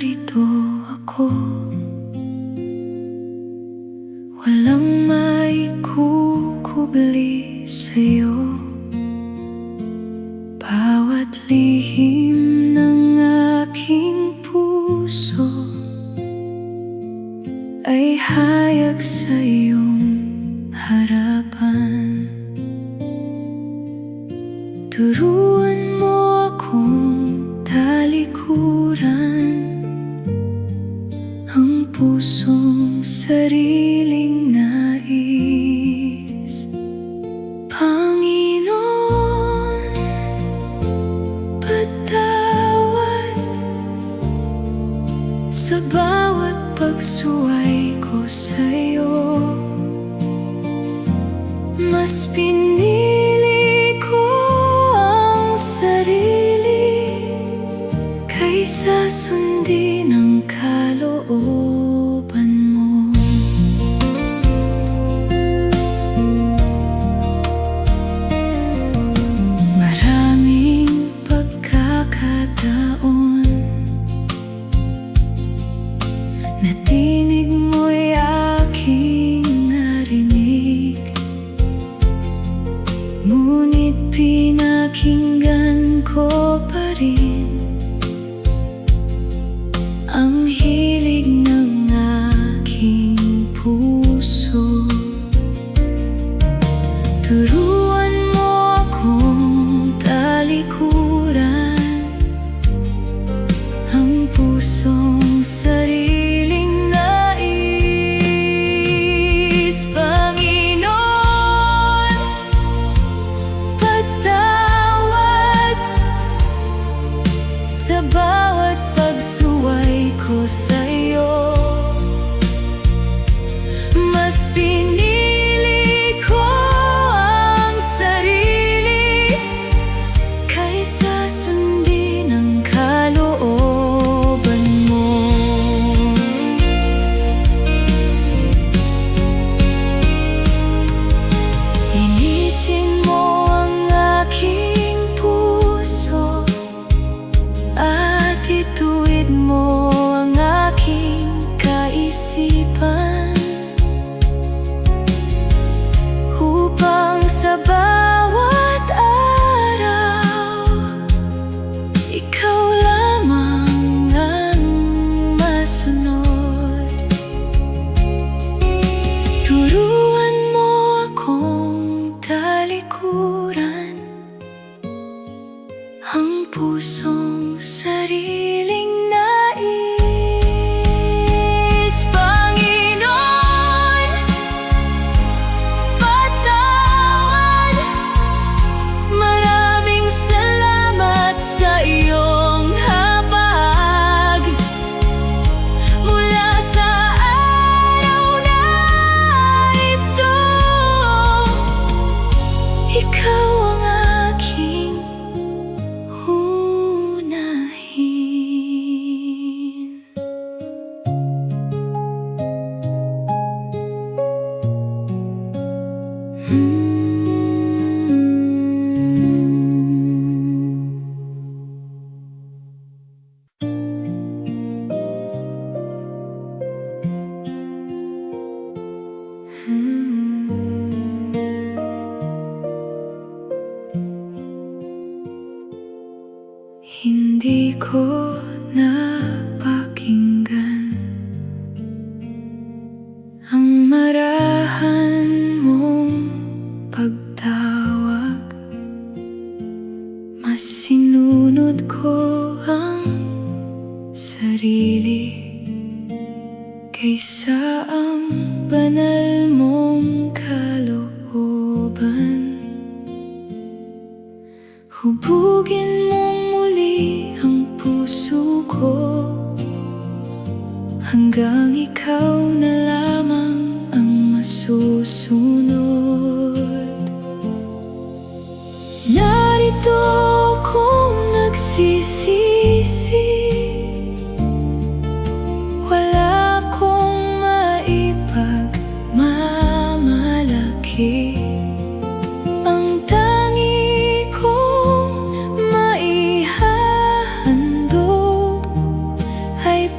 narito ako, walang maikukubli sa'yo. Bawat lihim ng aking puso ay hayag sa iyong harapan. Turuan mo akong talikuran ang pusong sariling nais. Panginoon, patawad sa bawat pagsuway ko sa'yo. Mas pinili ko ang sarili kaysa sundin ang kalooban mo. Maraming pagkakataon na tinig mo'y aking narinig, ngunit pinakinggan ko pa rin ang hilig ng aking puso. Turuan mo akong talikuran ang pusong sariling nais. Panginoon, patawad sa bawat pagsuway ko sa'yo. Mas pinili ko ang sarili kaysa sundin ang kalooban mo. Linisin mo ang aking puso at ituwid mo ang aking kaisipan, upang sa bawat araw ikaw lamang ang masunod. Turuan mo akong talikuran ang pusong sariling nais. Panginoon, patawad. Maraming salamat sa iyong habag. Mula sa araw na ito, ikaw ang aking unahin. Hindi ko napakinggan ang marahan mong pagtawag. Mas sinunod ko ang sarili kaysa ang banal mong kalooban. Hubugin mong muli ang puso ko hanggang ikaw na lamang ang masusunod. Narito kong nagsisisi, wala akong maipagmamalaki. Ang tangi kong maihahandog ay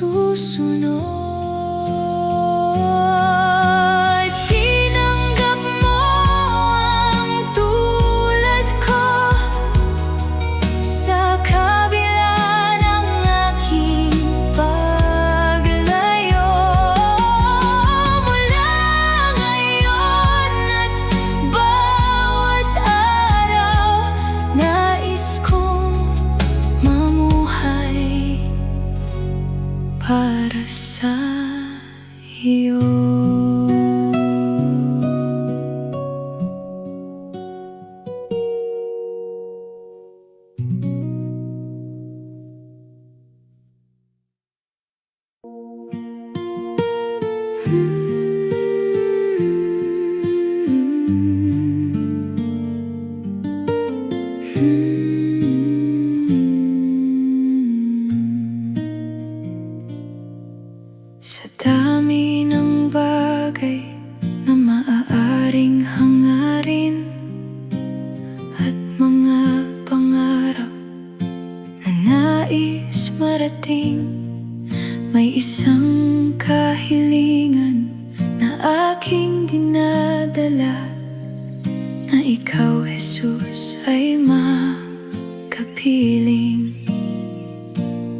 susunod. Tinanggap mo ang tulad ko sa kabila ng aking paglayo. Mula ngayon at bawat araw, nais kong mamuhay para sa iyo. Sa dami ng bagay na maaaring hangarin at mga pangarap na nais marating, may isang kahilingan na aking dinadala, na ikaw, Jesus, ay makapiling.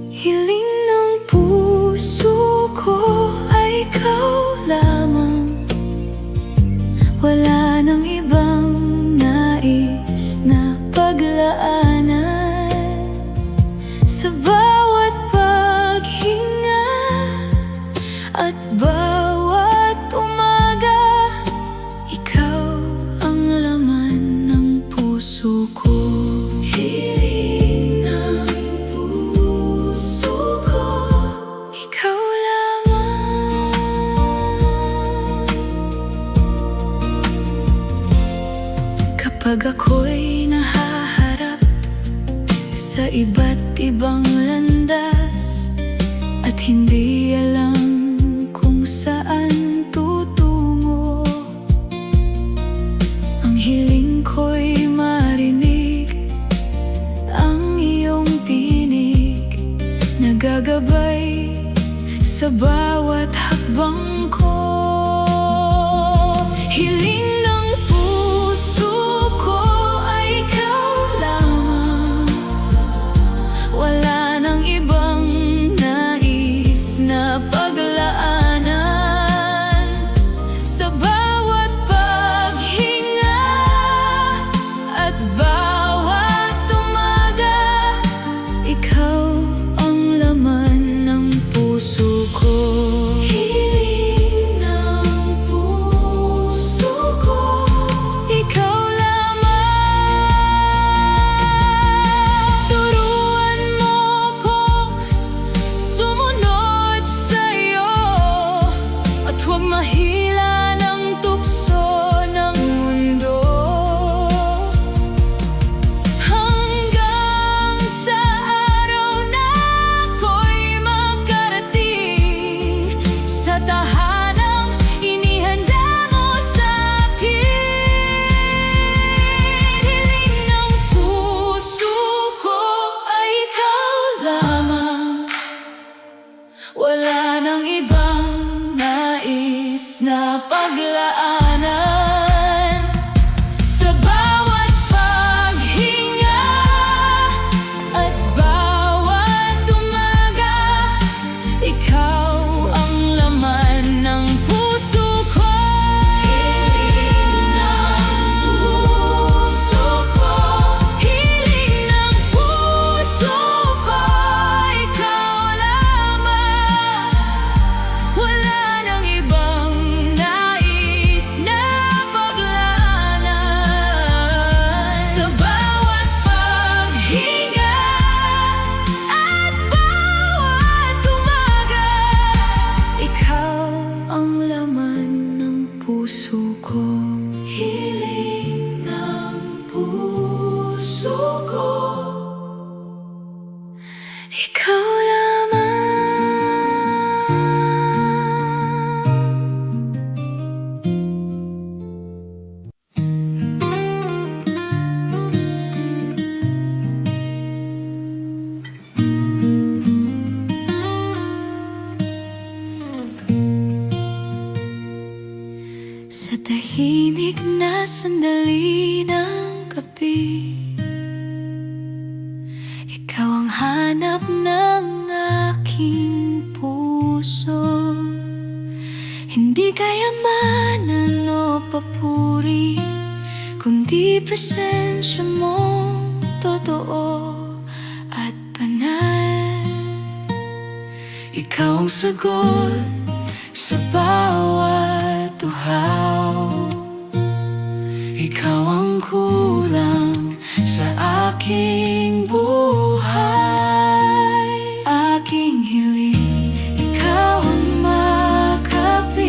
Hiling ng puso ko ay ikaw lamang, wala nang ibang nais na paglaanan. Sa bawat paghinga at bawat umaga, ikaw ang laman ng puso ko. Hiling ng puso ko, ikaw lamang. Kapag ako'y nahaharap sa iba't ibang landas at hindi alam kung saan tutungo, ang hiling ko'y marinig ang iyong tinig, nagagabay sa bawat hakbang ko. Hiling ng puso ko ay ikaw lamang, wala nang ibang nais na paglaanan. Sa bawat paghinga at bawat umaga, ikaw ang laman ng puso ko. Hiling ng puso ko, ikaw lamang. Turuan mo kong sumunod sa'yo at huwag mahila ng tukso ng mundo, hanggang sa araw na ako'y makarating sa tahanang inihanda mo sa'kin. Hiling ng puso ko ay ikaw lamang, wala nang ibang nais na paglaanan. Sa bawat paghinga at bawat umaga, ikaw ang laman ng puso ko. Hiling ng puso ko, hiling ng puso ko, ikaw lamang, wala nang ibang nais Sa tahimik na sandali ng gabi, ikaw ang hanap ng aking puso. Hindi kayamanan o papuri, kundi presensya mo, totoo at banal. Ikaw ang sagot sa bawat uhaw, ikaw ang kulang sa aking buhay. Aking hiling, ikaw ang makapiling.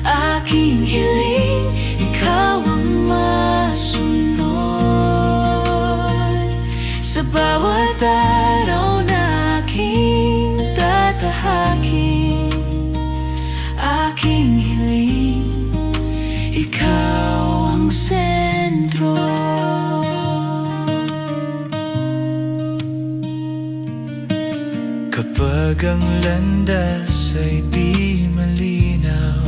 Aking hiling, ikaw ang masunod. Sa bawat araw na aking tatahakin, aking hiling, ikaw ang sentro. Kapag ang landas ay di malinaw,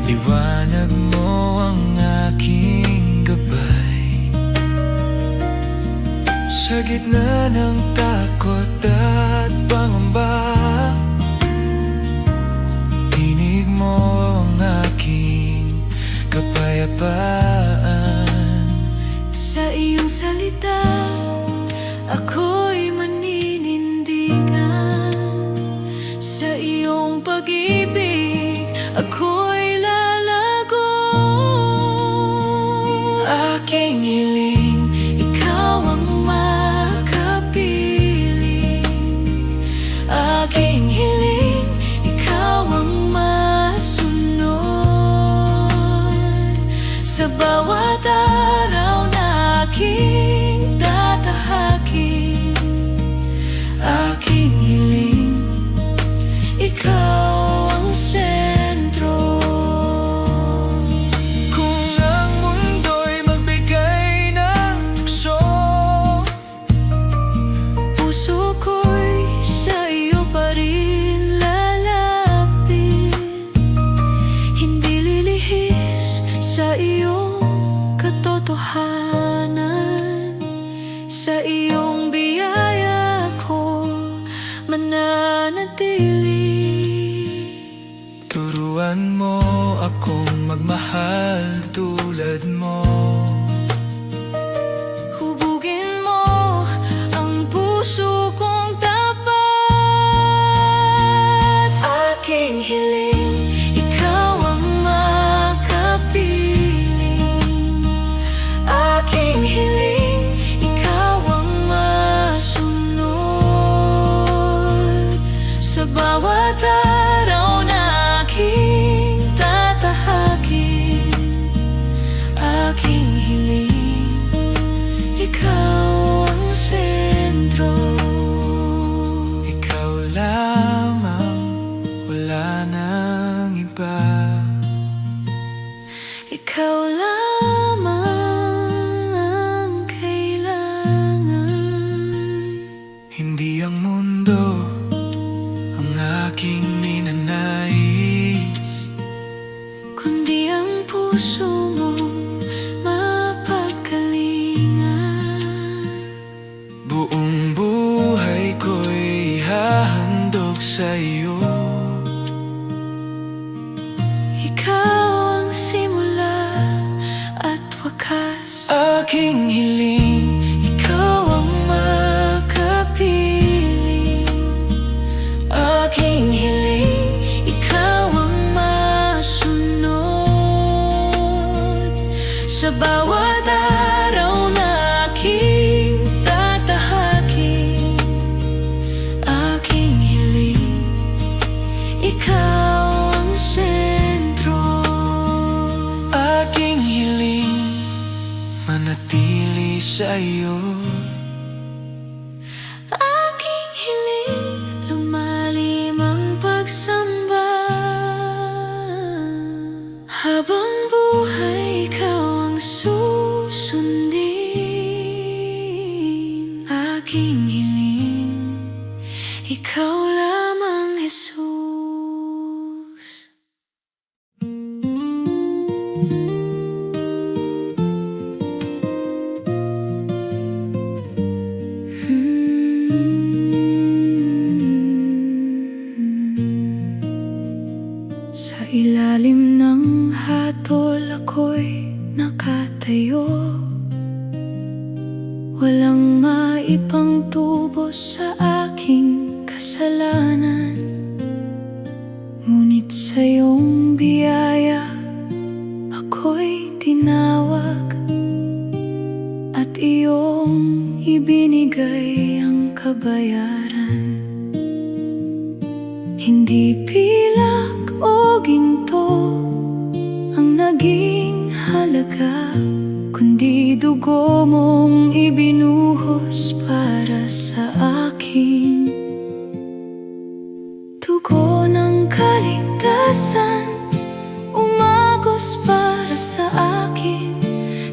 liwanag mo ang aking gabay. Sa gitna ng takot at pangamba, tinig mo ang aking kapayapaan. Sa iyong salita, ako'y maninindigan. Sa iyong pag-ibig, ako'y lalago. Aking hiling, Ikaw ang makapiling. Aking hiling, ikaw ang masunod. Sa bawat araw na aking tatahakin, aking hiling, ikaw ang sentro. kung ang mundo'y magbigay ng tukso, Puso ko'y sa iyo pa rin lalapit, hindi lilihis sa iyong katotohanan. Sa iyong biyaya ko mananatili. turuan mo akong magmahal tulad mo. Hubugin mo ang puso kong tapat. Aking hiling, ikaw ang makapiling. Aking hiling, ikaw ang masunod. Sa bawat araw na aking tatahakin, aking hiling, ikaw ang sentro. Ikaw lamang, wala nang iba. Ikaw lamang ang kailangan. Hindi ang mundo ang aking ninanais, Kundi ang puso mong mapagkalingan. buong buhay ko'y hahandog sa iyo. Ikaw ang simula at wakas. Aking hiling, Ikaw ang makapiling. Aking hiling, ikaw ang masunod. Sa bawat araw na aking tatahakin, aking hiling, ikaw ang sentro. aking hiling, manatili sa iyo. Aking hiling, lumalim ang pagsamba. Habang buhay, ikaw ang susundin. Aking hiling, ikaw lamang, Jesus. ilalim ng hatol ako'y nakatayo, walang maipang tubos sa aking kasalanan. Ngunit sa iyong biyaya ako'y tinawag, at iyong ibinigay ang kabayaran. Hindi pilak o ginto ang naging halaga, kundi dugo mong ibinuhos para sa akin. Dugo ng kaligtasan, umagos para sa akin.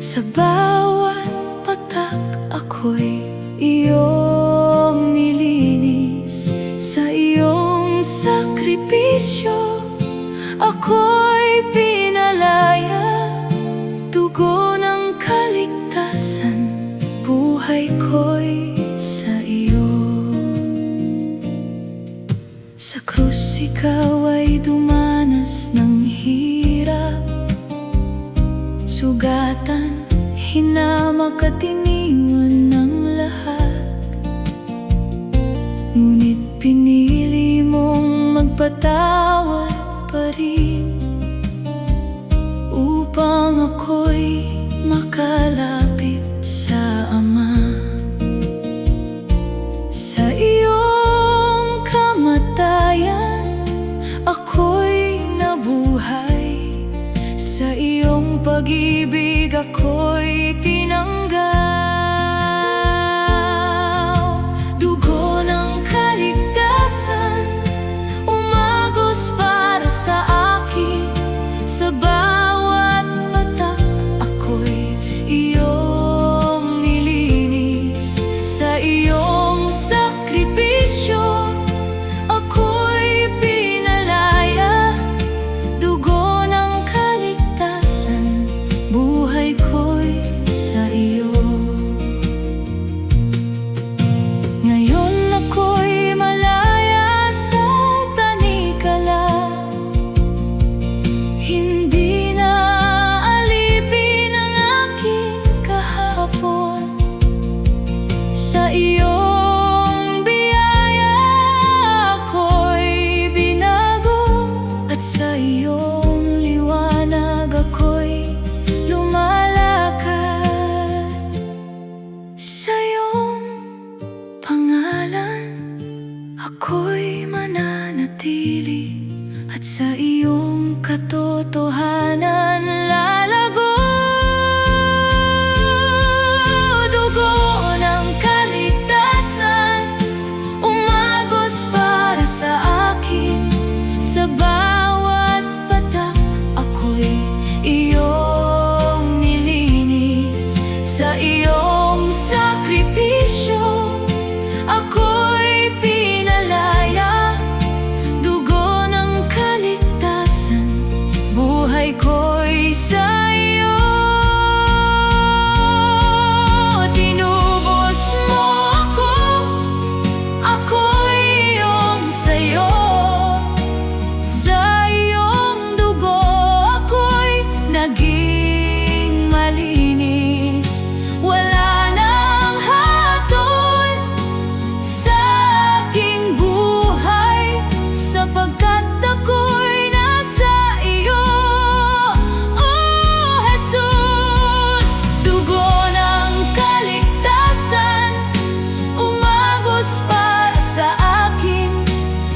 Sa bawat patak ako'y iyong nilinis. Sa iyong sakripisyo ako'y pinalaya. Dugo ng kaligtasan, buhay ko'y sa iyo. Sa krus ikaw ay dumanas ng hirap, sugatan, hinamak at iniwan ng lahat. Ngunit pinili mong magpatawad pa rin, upang ako'y makalapit sa Ama. Sa iyong kamatayan ako'y nabuhay, sa iyong pag-ibig ako'y tinanggap. Dugo ng kaligtasan, umagos para sa akin. Sa bawat patak ako'y iyong nilinis. Sa iyong sakripisyo ako'y pinalaya. Dugo ng kaligtasan, buhay ko'y sa iyo. Ngayon ako'y malaya sa tanikala, hindi na alipin ang aking kahapon. Sa iyong biyaya ako'y binago, at sa iyong liwanag ako'y lumalakad. Sa iyong pangalan ako'y mananatili, at sa iyong katotohanan lalago. Dugo ng kaligtasan, umagos para sa akin. Sa bawat patak ako'y iyong nilinis. Sa iyong sakripisyo ako'y pinalaya. Dugo ng kaligtasan, buhay ko'y sa iyo. Tinubos mo ako, ako'y iyong sayo. Sa iyong dugo ako'y naging malinis. Wala nang hatol sa aking buhay, sapagkat ako'y nasa iyo. Oh Jesus, dugo ng kaligtasan, umagos para sa akin.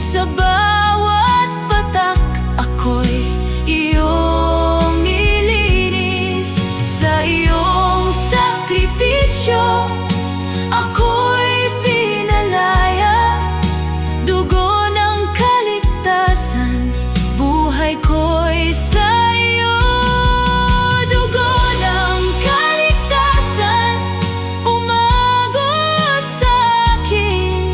Sa bawat patak ako'y iyong nilinis. Sa iyong sakripisyo ako'y pinalaya. Dugo ng kaligtasan, buhay ko'y sa iyo. Dugo ng kaligtasan, umagos sa akin.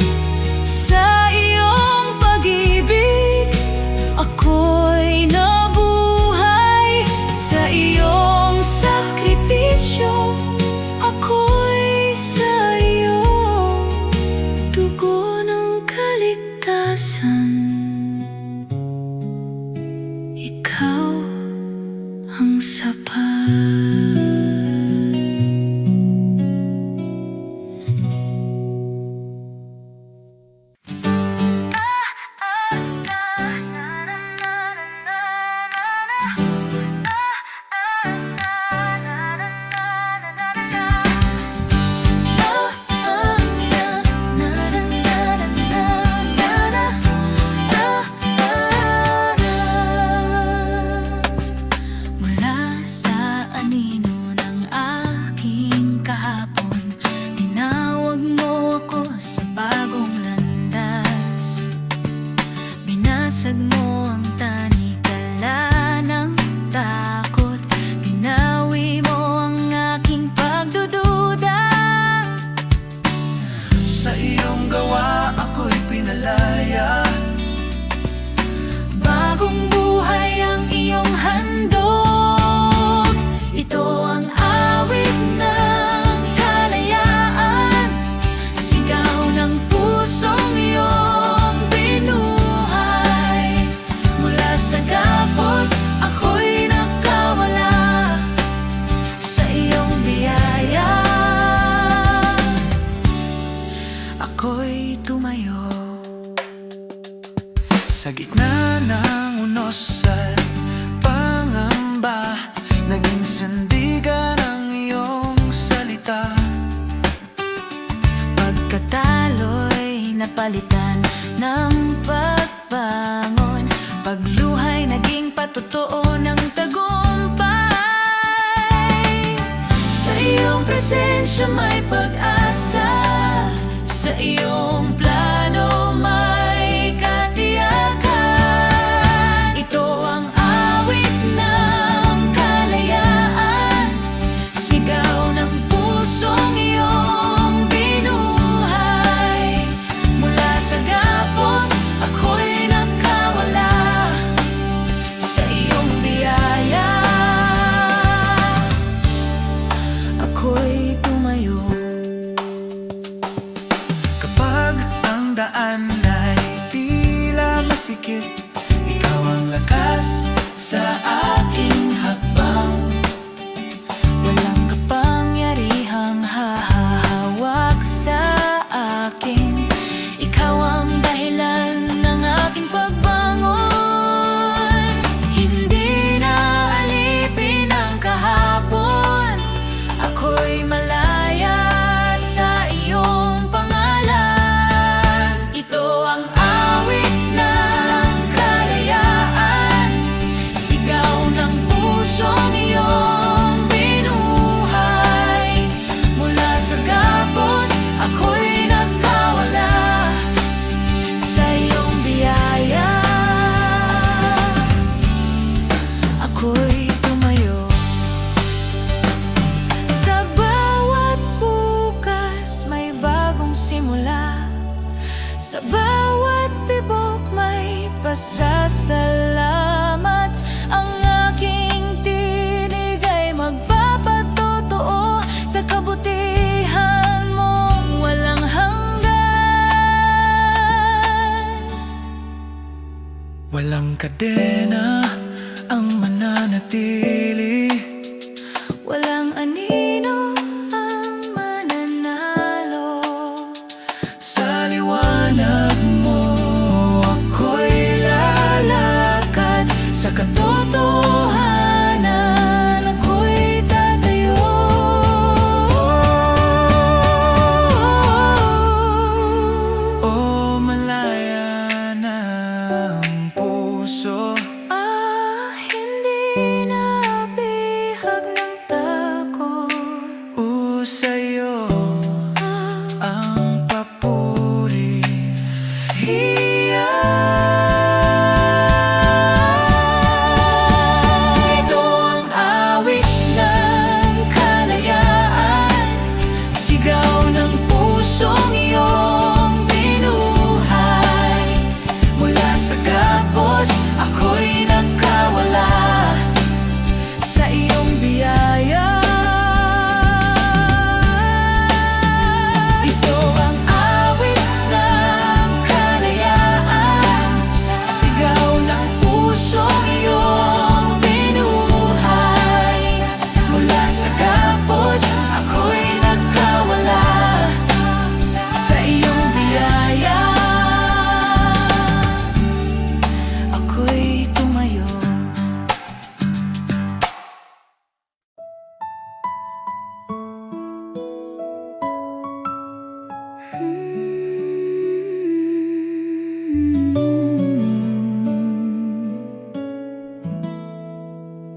Sa iyong pag-ibig ako'y nabuhay. Sa iyong sakripisyo ako'y sa iyo. Dugo ng kaligtasan, ikaw ako'y tumayo. Sa gitna ng unos at pangamba, naging sandigan ang iyong salita. Pagkatalo'y napalitan ng pagbangon, pagluhay naging patotoo ng tagumpay. Sa iyong presensya may pag-asa, sa iyong plano may katiyakan. Ito ang awit ng kalayaan, sigaw ng pusong iyong binuhay. Mula sa gapos, ako'y nakawala sa iyong biyaya. Ako'y tumayo. Kapag ang daan ay tila masikip, ikaw ang lakas sa aking hakbang. Walang kapangyarihang hahawak sa akin. Ikaw ang dahilan ng aking pagbangon. Hindi na alipin ang kahapon, ako'y malaya sa iyong pangalan. Ito ang awit ng kalayaan, sigaw ng pusong iyong binuhay. Mula sa gapos, ako'y nakawala sa iyong biyaya. Ako'y tumayo. Sa bawat bukas may bagong simula, sa bawat tibok may pasasalamat. Ang aking tinig ay magpapatotoo sa kabutihan mong walang hanggan. Walang kadena ang mananatili, Walang anino ang mananalo. sa liwanag mo ako'y lalakad, sa katotohanan ako'y tatayo. O malaya na ang puso, Hindi na bihag ng takot. sa'yo ang papuri. Ito ang awit ng kalayaan, sigaw ng pusong iyong binuhay. Mula sa gapos, ako'y nakawala sa iyong biyaya. Ito ang awit ng kalayaan, sigaw ng pusong iyong binuhay. Mula sa gapos, ako'y nakawala sa iyong biyaya. Ako'y tumayo.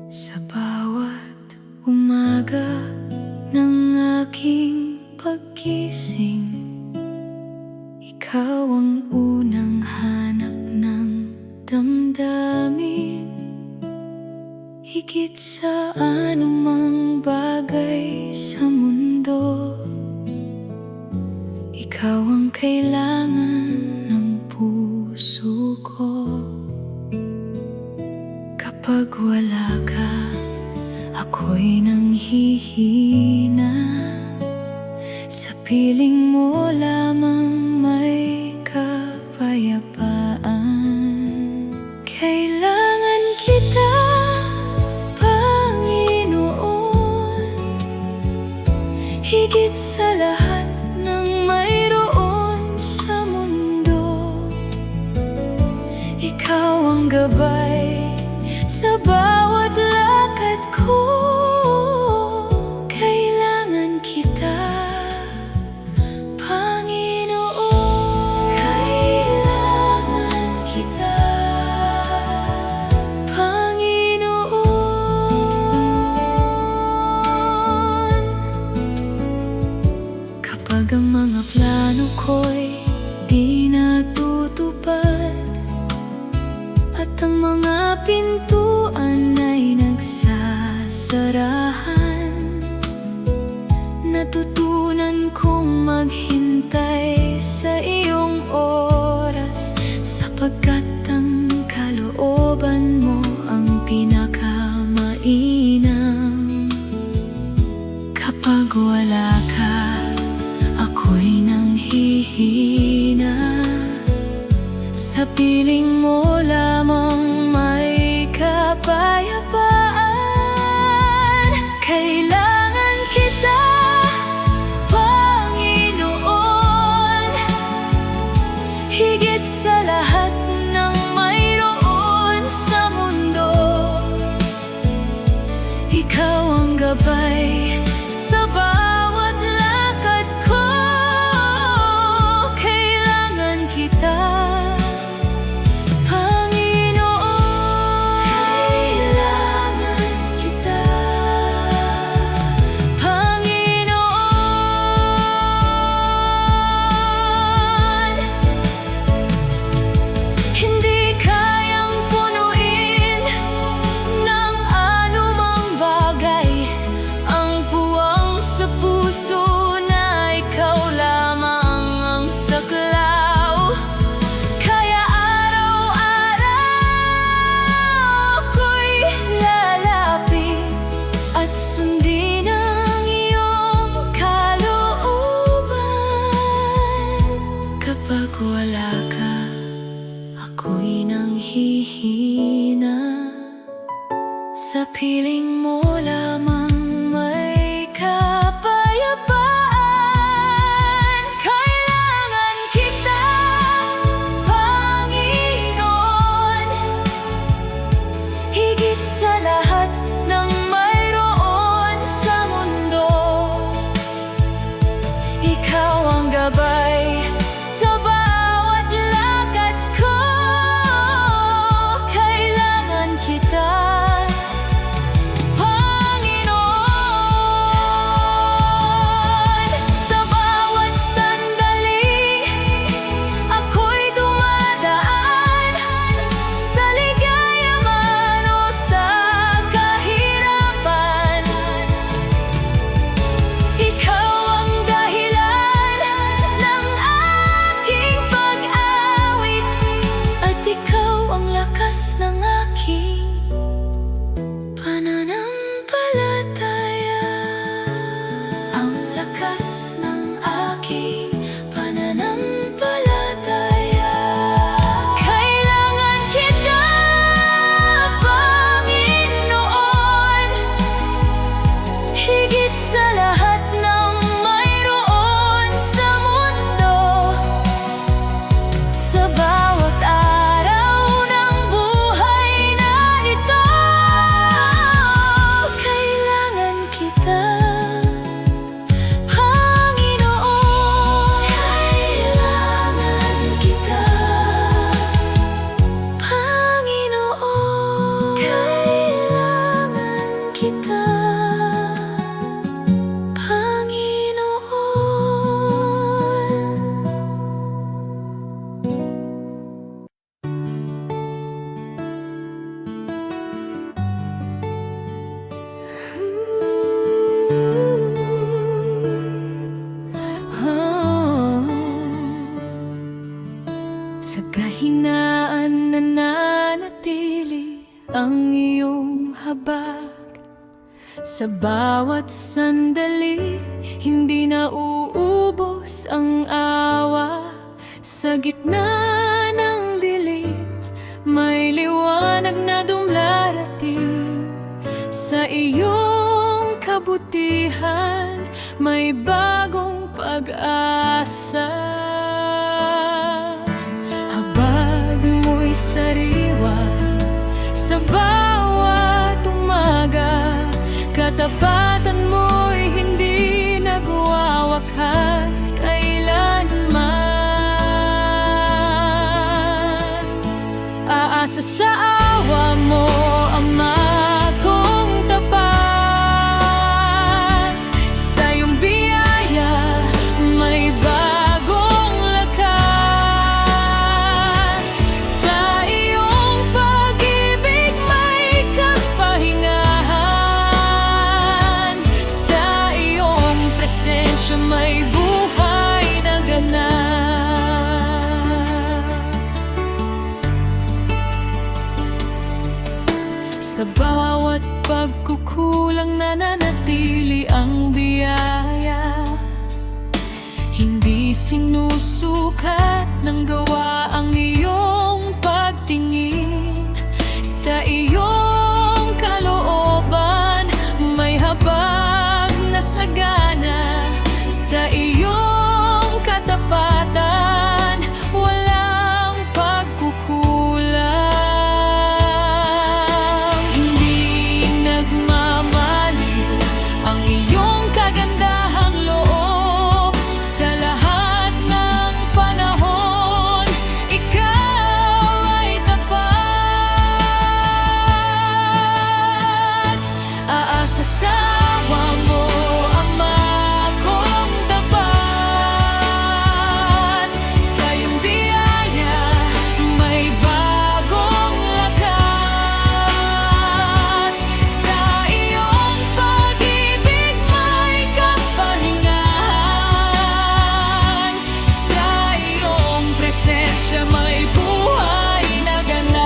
Sa bawat umaga ng aking paggising, ikaw ang unang hanap ng damdamin. Higit sa anumang bagay sa mundo, ikaw ang kailangan ng puso ko. Kapag wala ka, ako'y nanghihina. Sa piling mo lamang may kapayapaan. Kailangan kita, Panginoon, higit sa lahat ng mayroon sa gabay sa bawat lakad ko. Kailangan kita, Panginoon. Kailangan kita, Panginoon. Kapag ang mga plano ko'y di natutupad at ang mga pintuan ay nagsasarahan, natutunan kong maghintay sa iyong oras, sapagkat ang kalooban mo ang pinakamainam. Kapag wala ka, ako'y nanghihina. Sa piling mo lamang may kapayapaan. Kailangan kita, Panginoon, higit sa lahat ng mayroon sa mundo. Ikaw ang gabay sa bawat lakad ko. Kailangan kita, kapag wala ka, ako'y nanghihina. Sa piling mo lamang may kapayapaan. Kailangan kita, Panginoon, higit sa lahat ng mayroon sa mundo. Ikaw ang gabay sa bawat lakad ko. Kailangan kita, Panginoon. Sa bawat sandali, ako'y dumadaan sa ligaya man o sa kahirapan. Ikaw ang dahilan ng aking pag-awit, at ikaw ang lakas ng aking pananampalataya. Ang lakas ng aking pananampalataya. Kailangan kita, Panginoon, higit sa lahat ng mayroon sa mundo. Sa bawat araw ng buhay na ito, kailangan kita, Panginoon. Kailangan kita, Panginoon. Kailangan kita, Sa kahinaan nananatili ang iyong habag. Sa bawat sandali, hindi na uubos ang awa. Sa gitna ng dilim, may liwanag na dumarating. Sa iyong kabutihan, may bagong pag-asa. Habag mo'y sariwa, bawat umaga, katapatan mo'y hindi nagwawakas kailanman. Aasa sa awa mo, Ama kong tapat. Sa iyong biyaya, may bagong lakas. Sa iyong pag-ibig, may kapahingahan. Sa iyong presensya, may buhay na ganap. Sa bawat pagkukulang nananatili ang biyaya. Hindi sinusukat ng gawa ang iyong pagtingin. Sa iyong kalooban, may habag na sagana. Sa iyong katapatan, walang pagkukulang. Hindi nagmamaliw ang iyong kagandahang loob. Sa lahat ng panahon, ikaw ay tapat. Aasa sa awa mo, Ama kong tapat. Sa iyong biyaya, may bagong lakas. Sa iyong pag-ibig, may kapahingahan. Sa iyong presensya, may buhay na ganap.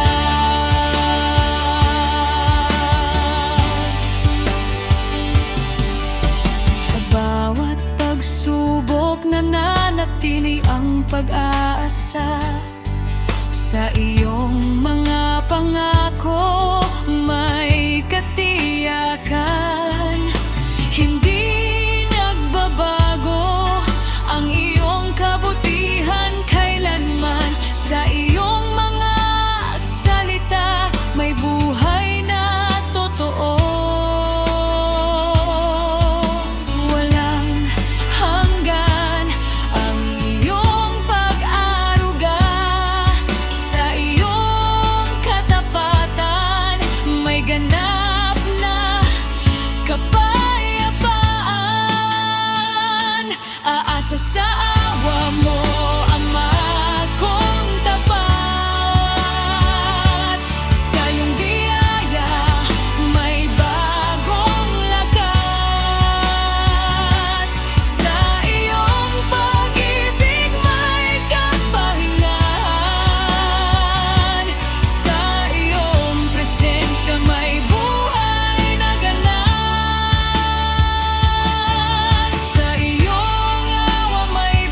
Sa bawat pagsubok, nananatili ang pag-aasa. Sa iyong mga pangako, may katiyakan. Hindi nagbabago ang iyong kabutihan kailanman. Sa iyong mga salita, may buhay na totoo. Walang hanggan ang iyong pag-aruga. Sa iyong katapatan, may ganap na kapayapaan. Aasa sa awa mo, Ama kong tapat. Sa iyong biyaya, may bagong lakas. Sa iyong pag-ibig, may kapahingahan. Sa iyong presensya, may buhay na ganap. Sa iyong awa, may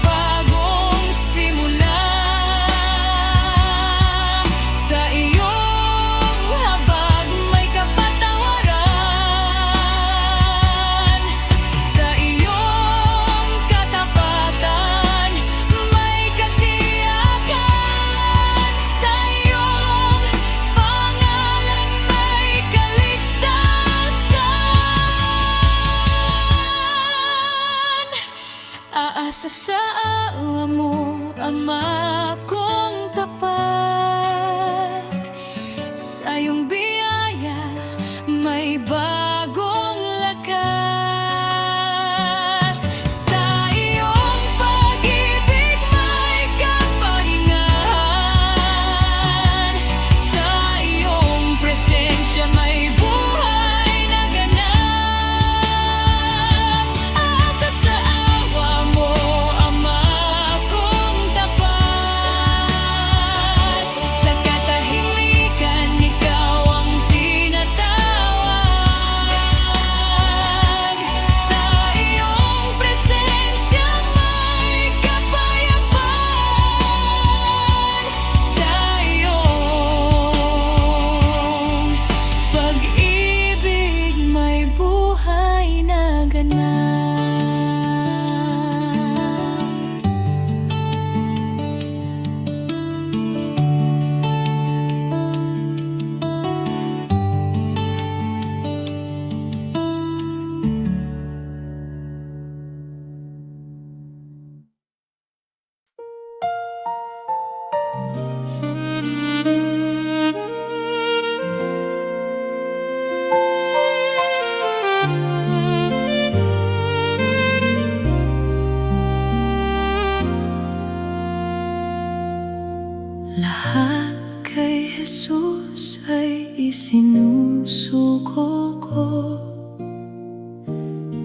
Lahat kay Jesus ay isinusuko ko.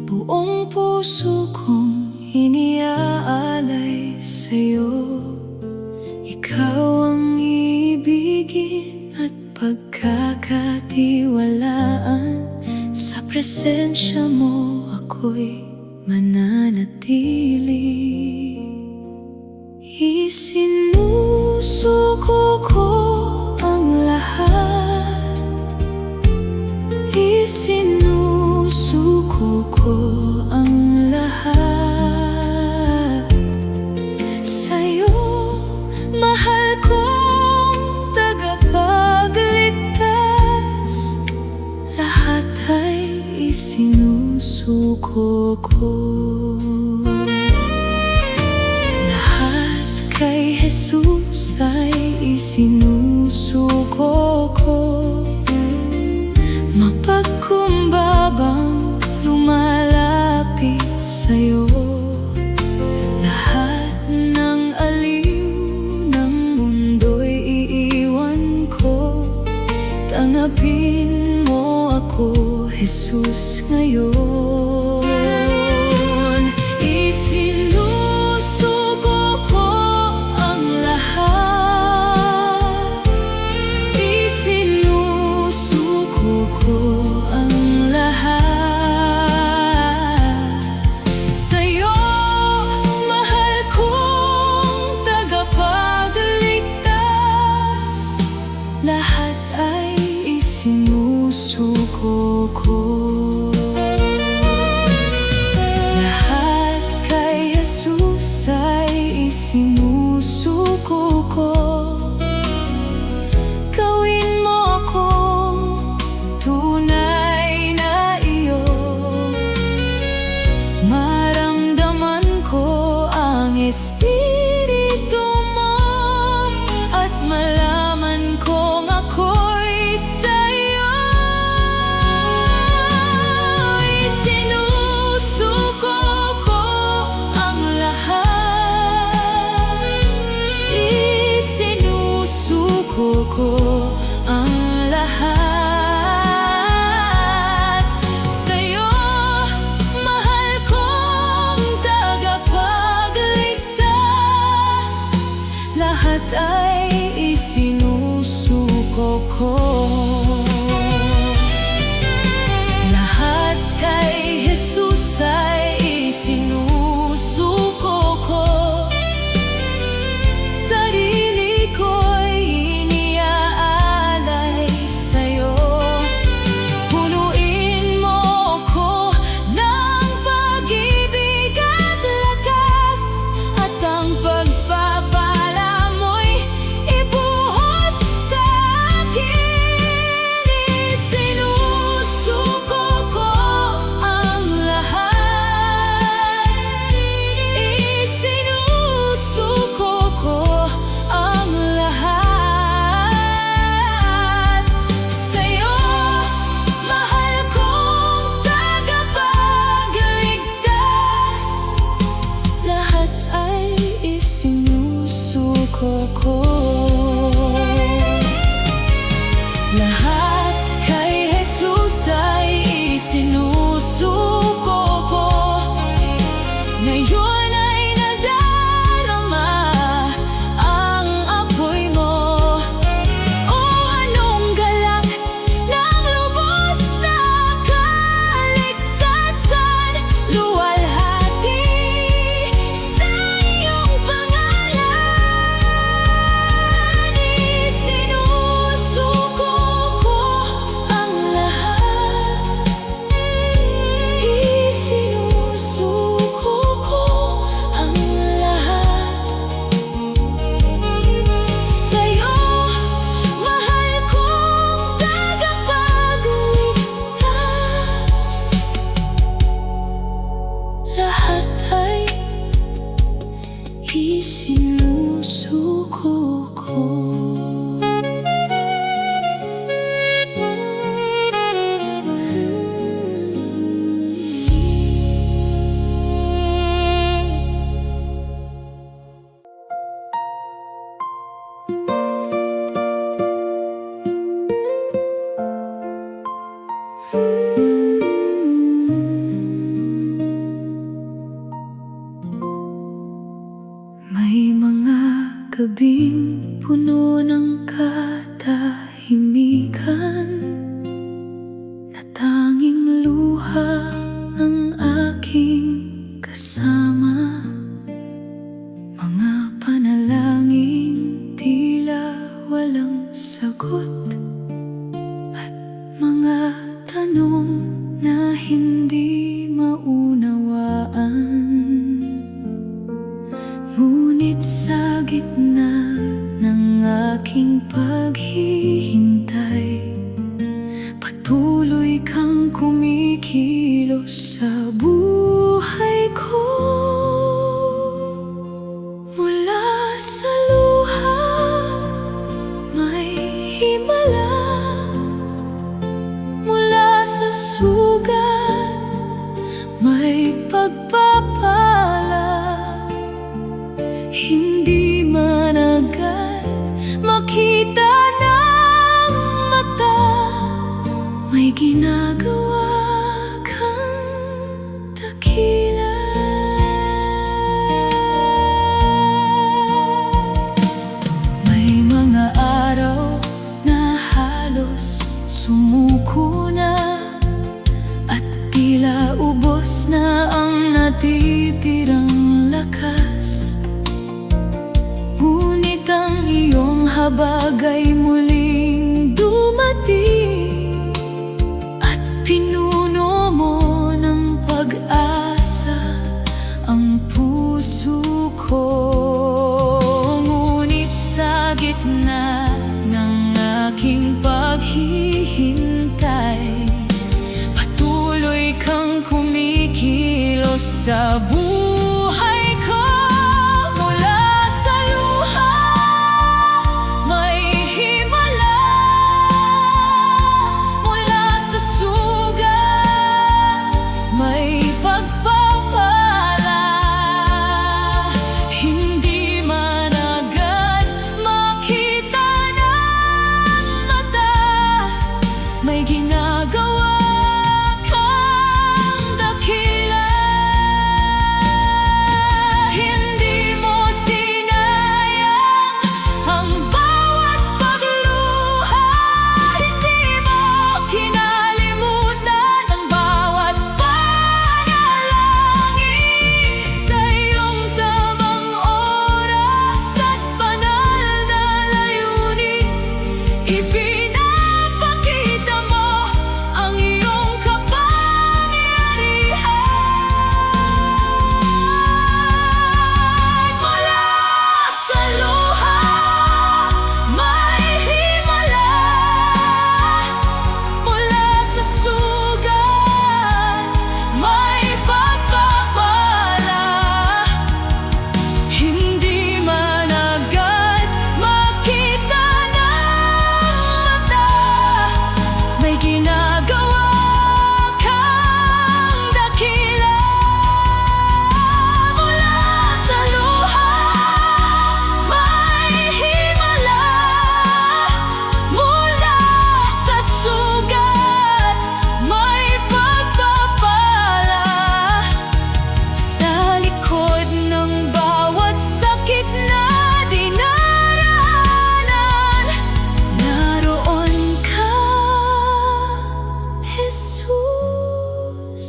Buong puso kong iniaalay sa'yo. Ikaw ang ibigin at pagkakatiwalaan. Sa presensya mo ako'y mananatili. Isinusuko ko ang lahat. Isinusuko ko ang lahat sa'yo, mahal kong tagapagligtas. Lahat ay isinusuko ko. Lahat kay Jesus ay isinusuko ko. Mapagkumbabang lumalapit sa'yo. Lahat ng aliw ng mundo'y iiwan ko. Tanggapin mo ako, Jesus, ngayon. Isinusuko ko ang lahat. Isinusuko ko ang lahat sa'yo, mahal kong tagapagligtas. Lahat ay isinusuko ko. Lahat kay Jesus ay isinusuko ko. Gawin mo akong tunay na iyo. Maramdaman ko ang Espiritu mo at malaman kong ako'y sa'yo. Isinusuko ko ang lahat. Isinusuko ko ang lahat sa'yo, mahal kong tagapagligtas. Lahat ay isinusuko ko. Lahat kay Jesus ay isinusuko ko. Sarili ko'y iniaalay sa'yo. Punuin mo ko ng pag-ibig at lakas, at ang pagpapala mo'y ibuhos sa akin. aking paghihintay. Patuloy kang kumikilos sa buhay ko. Mula sa luha, may himala. Mula sa sugat, may pagpapala. Hindi man agad makita ng mata, may ginagawa kang dakila. May mga araw na halos sumuko na, at tila ubos na ang natitirang lakas. Ngunit ang iyong habag ay muling dumating, at pinuno mo ng pag-asa ang puso ko. Ngunit sa gitna ng aking paghihintay, patuloy kang kumikilos sa buhay ko. Mula sa luha, may himala. Mula sa sugat, may pagpapala. Hindi man agad makita ng mata, may ginagawa kang dakila. Hindi mo sinayang ang bawat pagluha. Hindi mo kinalimutan ang bawat panalangin. Sa iyong tamang oras at banal na layunin, ipinapakita mo ang iyong kapangyarihan. Mula sa luha, may himala. Mula sa sugat, may pagpapala. Hindi man agad makita ng mata, may ginagawa kang dakila. Mula sa luha, may himala. Mula sa sugat, may pagpapala. Sa likod ng bawat sakit na dinaraanan, naroon ka, Jesus,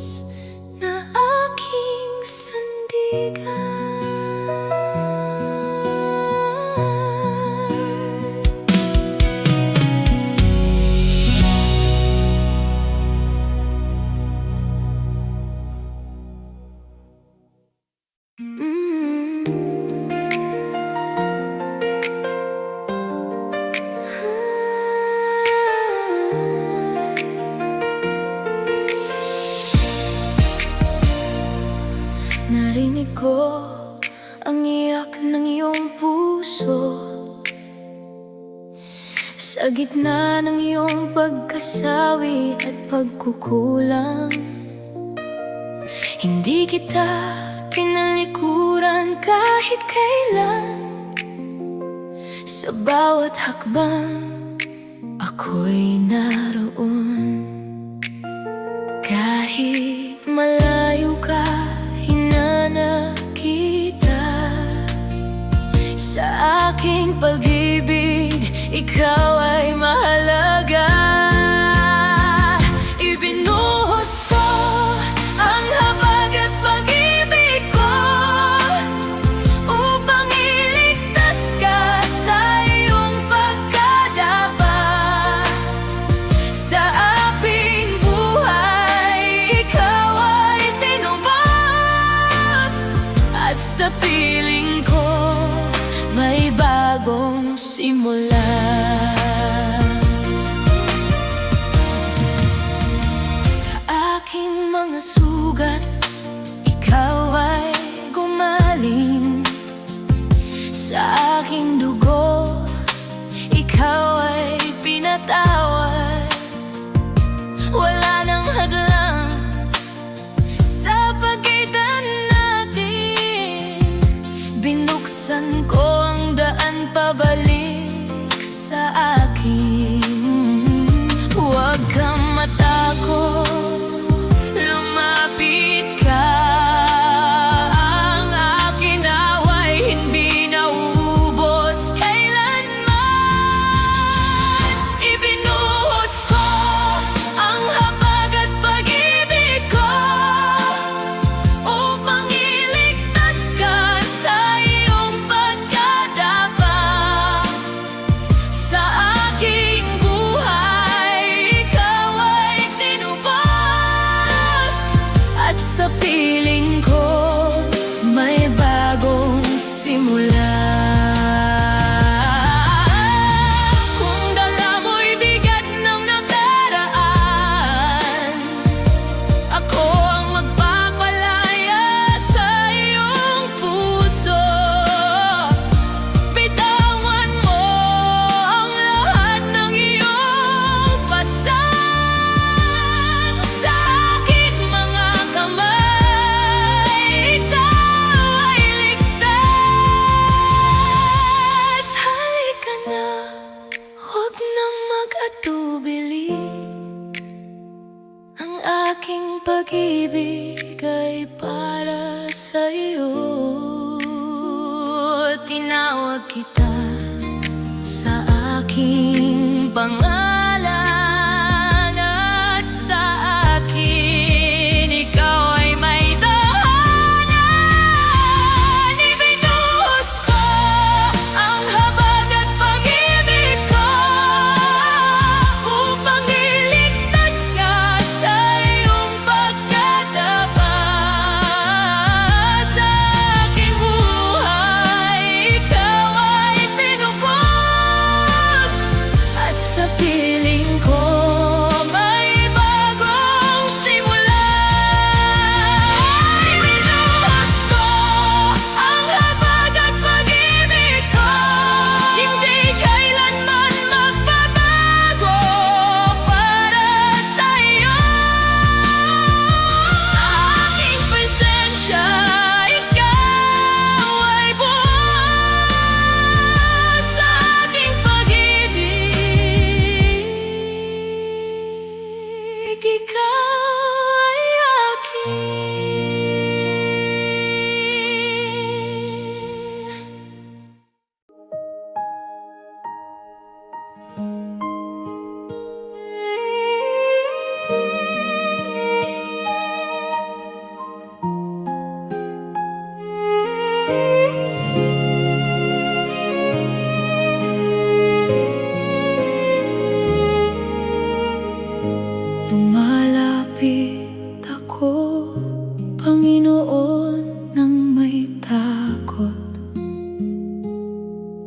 na aking sandigan. Narinig ko ang iyak ng iyong puso sa gitna ng iyong pagkasawi at pagkukulang. Hindi kita kinalikuran kahit kailan. Sa bawat hakbang, ako'y naroon. Kahit malayo ka, hinanap kita. Sa aking pag-ibig, ikaw ay mahalaga. Ibinuhos ko ang habag at pag-ibig ko upang iligtas ka sa iyong pagkadapat. Sa aping buhay, ikaw ay tinubos, at sa piling ko may bagong simula. Sa aking mga sugat, ikaw ay gumaling. Sa aking dugo, ikaw ay pinatawad. Wala nang hadlang sa pagitan natin. Binuksan ko ang daan pabalik sa akin. Huwag kang matakot, lumapit ka. Ang aking away hindi nauubos kailanman. Ibinuhos ko ang habag at pag-ibig ko upang iligtas ka sa iyong pagkadapa. Sa aking buhay, ikaw ay tinubos, at sa piling ko may bagong simula. Kung dala mo'y bigat ng nakaraan, ako ang magpapalaya sa iyong puso. Bitawan mo ang lahat ng iyong pasat sa aking mga kamay. Ikaw ay ligtas. Halika na, huwag nang mag-atubili. Ang aking pag-ibig ay para sa iyo. Tinawag kita sa aking pangalan, at sa akin ikaw ay may tahanan. Ibinuhos ko ang habag at pag-ibig ko upang iligtas ka sa iyong pagkadapa. Sa aking buhay, ikaw ay tinubos, at sa piling ko may bagong simula. Ibinuhos ko ang habag at pag-ibig ko, hindi kailanman magbabago para sa iyo. Sa aking presensya, ikaw ay buo. Sa aking pag-ibig, ikaw ay akin. Lumalapit ako, Panginoon, nang may takot.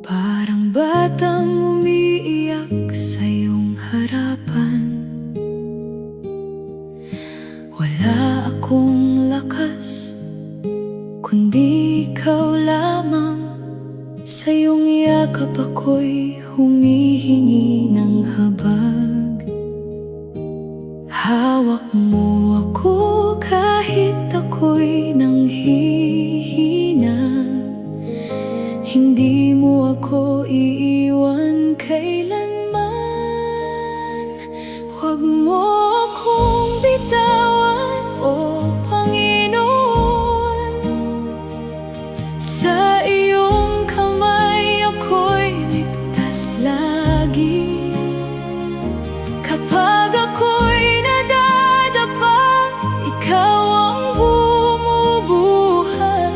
Parang batang umiiyak sa iyong harapan. Wala akong lakas, kundi ikaw lamang. Sa iyong yakap ako'y humihingi ng habag. Hawak mo ako kahit ako'y nanghihina. Hindi mo ako iiwan kailanman. Huwag mo akong bitawan, o Panginoon. Sa iyong kamay ako'y ligtas lagi. Kapag ako'y nadadapa, ikaw ang bumubuhat.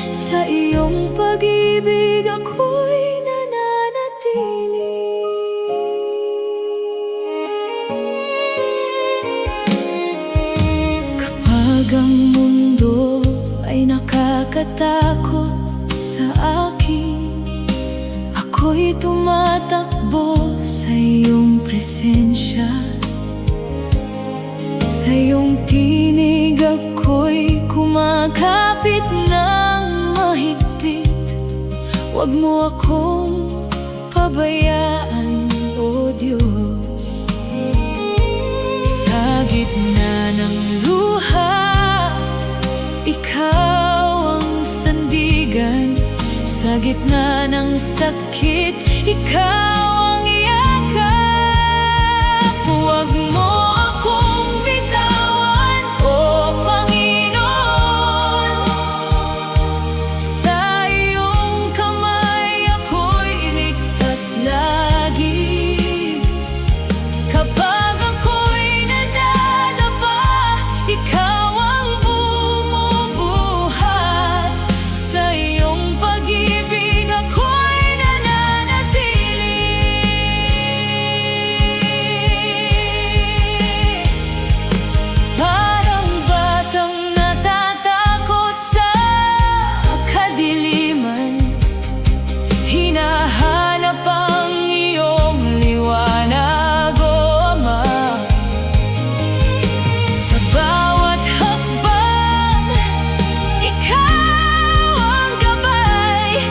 Sa iyong pag-ibig ako'y nananatili. Kapag ang mundo ay nakakatakot sa akin, ako'y tumatakbo sa iyong presensya. Sa iyong tinig ako'y kumakapit ng mahigpit. Huwag mo akong pabayaan, O Diyos. Sa gitna ng luha, Ikaw ang sandigan. Sa gitna ng sakit, Ikaw ang yakap. Huwag mo akong bitawan, O Panginoon. Sa iyong kamay ako'y iligtas lagi. Kapag ako'y nadadapa, Ikaw ang bumubuhat. Sa iyong pag-ibig ako'y nananatili. Parang batang natatakot sa kadiliman, hinahanap ang iyong liwanag, O Ama. Sa bawat hakbang, Ikaw ang gabay.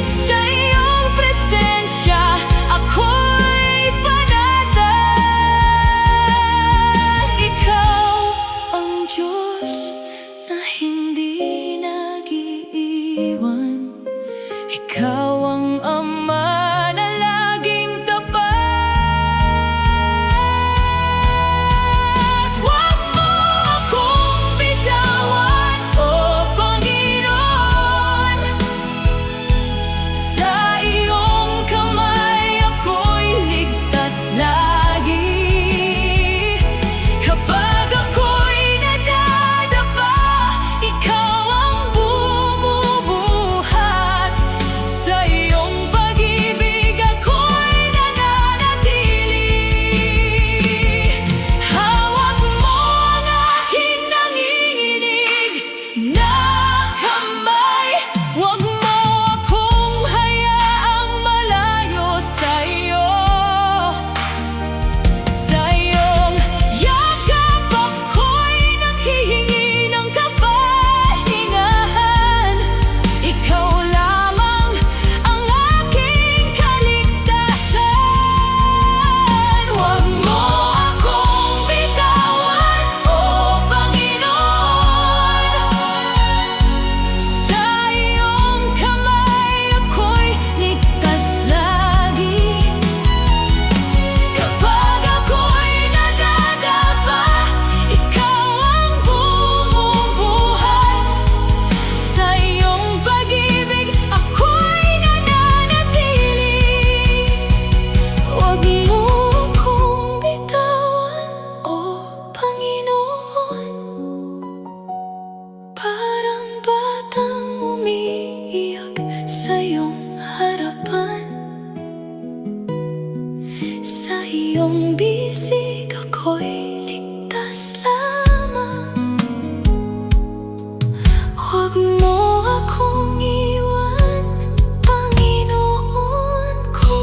Sa iyong presensya, ako'y panatag. Ikaw ang Diyos na hindi nag-iiwan. Ikaw ang Ama na laging tapat. Huwag mo akong bitawan, O Panginoon. Sa iyong kamay ako'y ligtas lagi. Kapag ako'y nadadapa, Ikaw ang bumubuhat. Sa iyong pag-ibig ako'y nananatili. Hawak mo ang aking nanginginig na kamay. Huwag mo akong hayaang malayo sa iyo. Sa iyong yakap ako'y naghihingi ng kapahingahan. Ikaw lamang ang aking kaligtasan. Huwag mo akong bitawan, O Panginoon. Sa iyong kamay ako'y ligtas lagi. Kapag ako'y nadadapa, Ikaw ang bumubuhat. Sa iyong pag-ibig ako'y nananatili. Huwag mo akong bitawan, O Panginoon. Parang batang umiiyak sa iyong harapan. Sa iyong bisig ako'y ligtas lamang. Huwag mo akong iwan, Panginoon ko.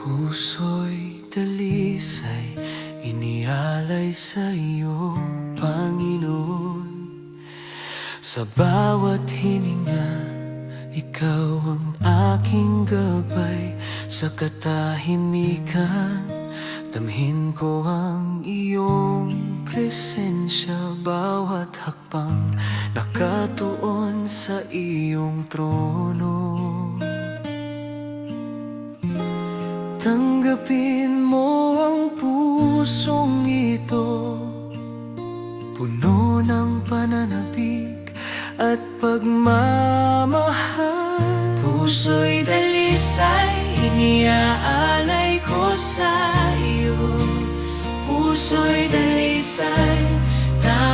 Puso'y dalisay, inialay sa iyo, Panginoon. Sa bawat hininga, Ikaw ang aking gabay. Sa katahimikan, damhin ko ang iyong presensya. Bawat hakbang, nakatuon sa iyong trono. Tanggapin mo ang pusong ito, puno ng pananabik at pagmamahal. Puso'y dalisay, iniaalay ko sa iyo. Puso'y dalisay,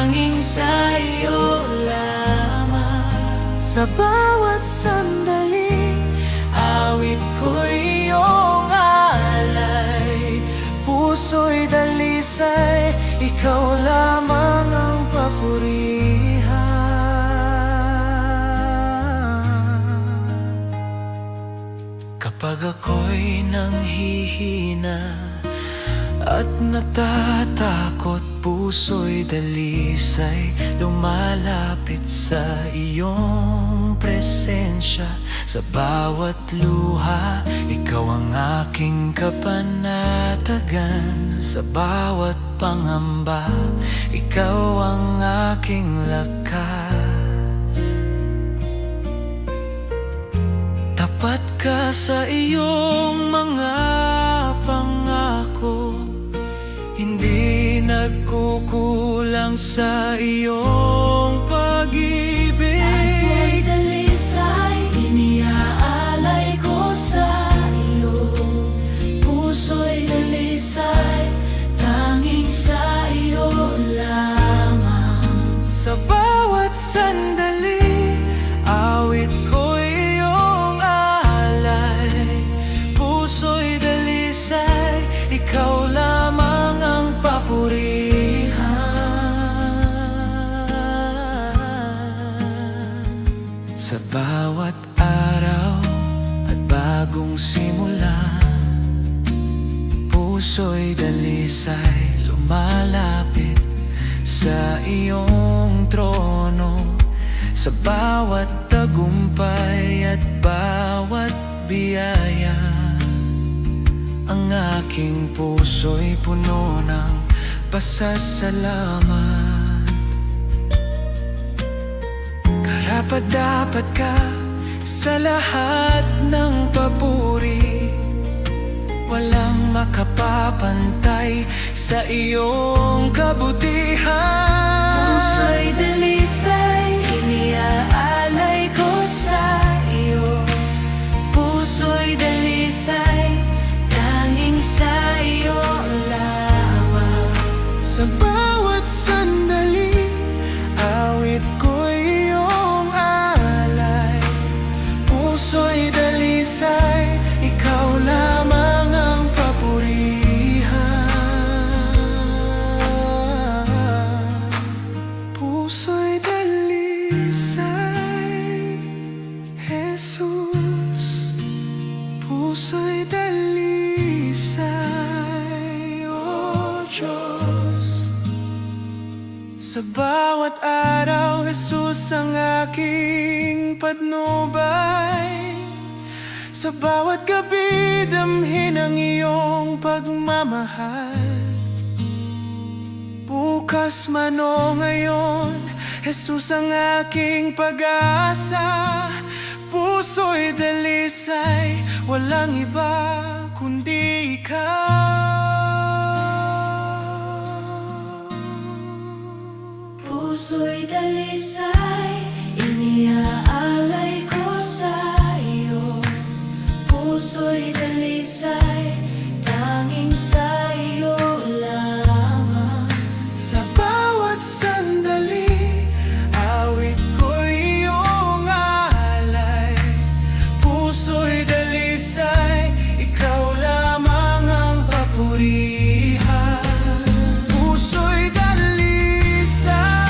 tanging sa iyo lamang. Sa bawat sandali, Awit ko iyong alay, puso'y dalisay, ikaw lamang ang papurihan. Kapag ako'y nanghihina at natatakot, puso'y dalisay, lumalapit sa iyong presensya. Sa bawat luha, ikaw ang aking kapanatagan. Sa bawat pangamba, ikaw ang aking lakas. Tapat ka sa iyong mga pangako, hindi nagkukulang sa iyong pag-ibig. ako'y dalisay, iniaalay ko sa iyo. Puso'y dalisay, tanging sa iyo lamang. Sa bawat sandali, awit ko iyong alay, puso'y dalisay, ikaw lamang ang papurihan. Sa bawat araw at bagong simula, puso'y dalisay, lumalapit sa iyong trono. Sa bawat tagumpay at bawat biyaya, ang aking puso'y puno ng pasasalamat. Karapat-dapat ka sa lahat ng papuri, walang makapapantay sa iyong kabutihan. Puso'y dalisay, iniaalay ko sa iyo. Puso'y dalisay, tanging sa iyo lamang. Sa bawat sandali, awit ko iyong alay, puso'y dalisay, ikaw lamang ang papurihan. Puso'y dalisay, Jesus. Puso'y dalisay, O Diyos. Sa bawat araw, Jesus ang aking patnubay. Sa bawat gabi, damhin ang iyong pagmamahal. Bukas man o ngayon, Jesus ang aking pag-asa. Puso'y dalisay, walang iba kundi ikaw. Puso'y dalisay, iniaalay ko sa iyo. Puso'y dalisay, tanging sa iyo lamang. Sa bawat sandali, awit ko iyong alay, puso'y dalisay, ikaw lamang ang papurihan. Puso'y dalisay,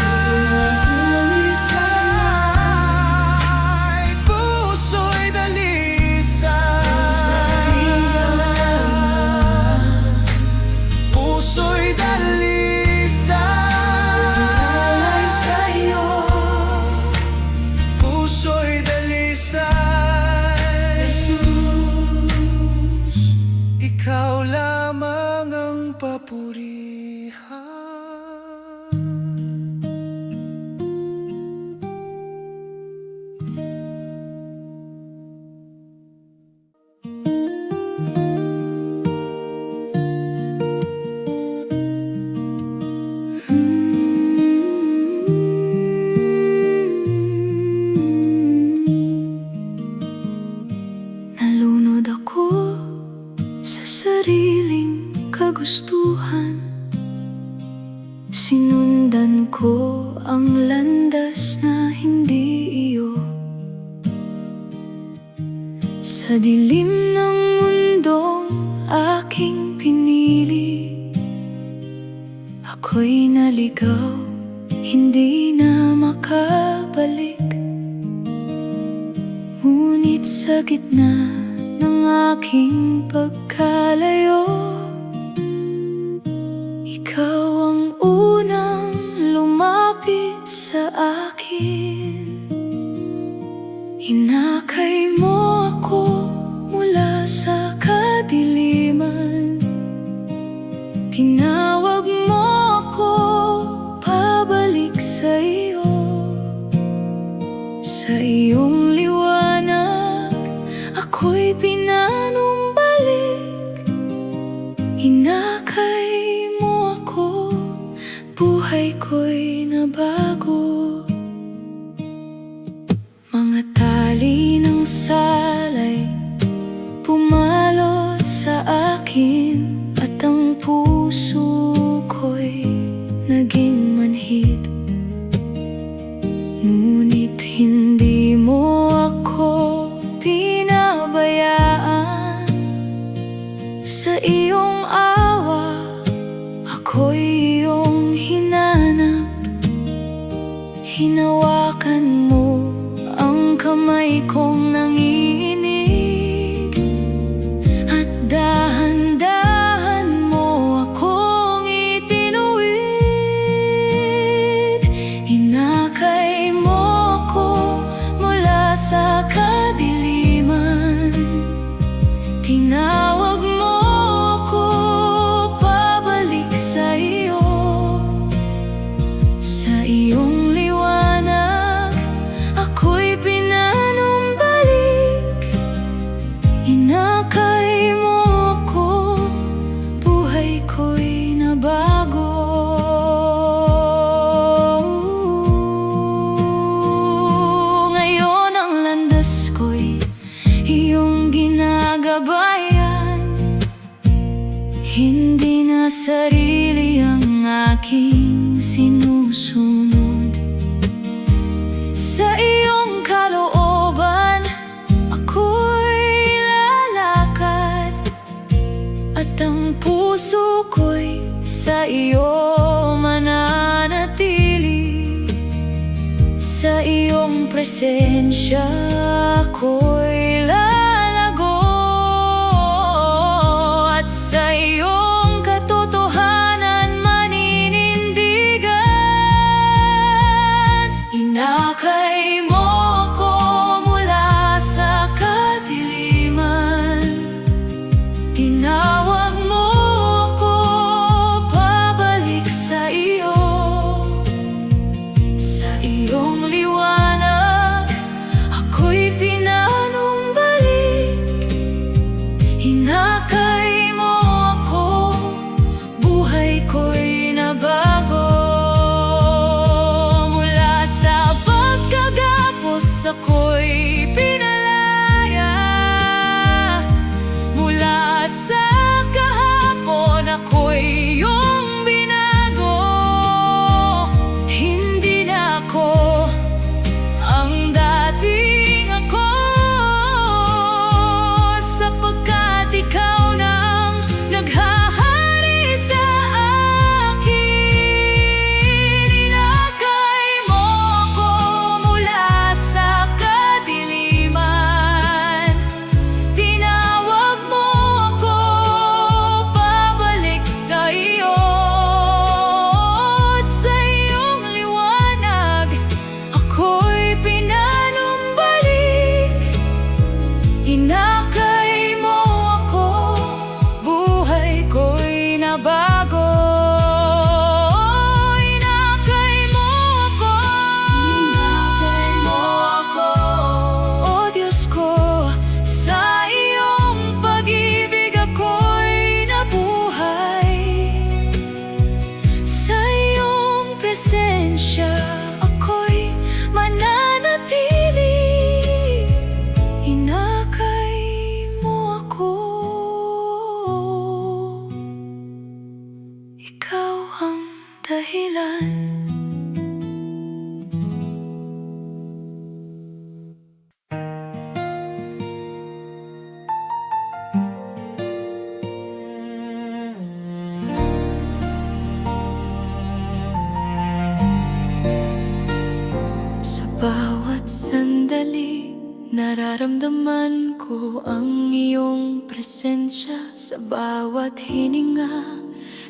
ang landas na hindi iyo. Sa dilim ng mundong aking pinili, ako'y naligaw, hindi na makabalik. Ngunit sa gitna ng aking pagkalayo, ikaw ang unang lumapit sa akin. Hinakay mo ako mula sa kadiliman, tinawag mo ako pabalik sa iyo. Sa iyong liwanag, ako'y pinanumbalik. Hinakay mo ako, buhay ko'y nabago. Mga tali ng salay pumalot sa akin, at ang puso ko'y naging manhid. Ngunit hindi mo ako pinabayaan. Sa iyong awa, ako'y iyong hinanap. Hinawakan mo ang kamay kong nanginginig, at dahan-dahan mo akong itinuwid. Hinakay mo ako mula sa kadiliman, tinawag mo ako pabalik sa iyo. Sa iyong liwanag, ako'y pinanumbalik. Hinakay mo ako, buhay ko'y nabago. Ngayon ang landas ko'y iyong ginagabayan. Hindi na sarili ang aking sinusunod. Sa iyong kalooban, ako'y lalakad, at ang puso ko'y sa iyo mananatili. Sa iyong presensya ako'y lalago, at sa iyong katotohanan maninindigan. Hinakay mo ako mula sa kadiliman, tinawag mo ako pabalik sa iyo. Sa iyong liwanag, ako'y pinanumbalik. Hinakay mo ako, buhay ko'y nabago. Mula sa pagka bawat sandali, nararamdaman ko ang iyong presensya. Sa bawat hininga,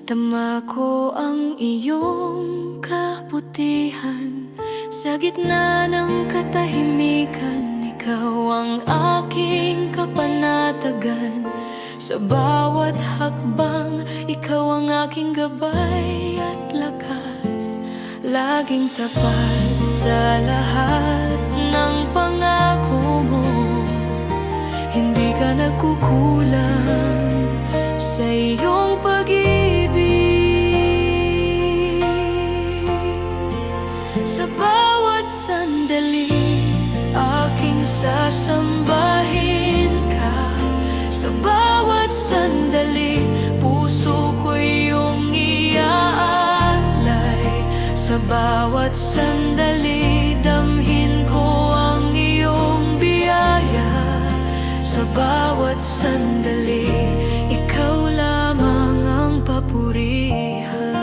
tama ko ang iyong kabutihan. Sa gitna ng katahimikan, ikaw ang aking kapanatagan. Sa bawat hakbang, ikaw ang aking gabay at lakas. Laging tapat sa lahat ng pangako mo. Hindi ka nagkukulang sa iyong pag-ibig. Sa bawat sandali, aking sasambahin ka. Sa bawat sandali, puso ko iyong iaalay. Sa bawat sandali, damhin ko ang iyong biyaya. Sa bawat sandali, ikaw lamang ang papurihan.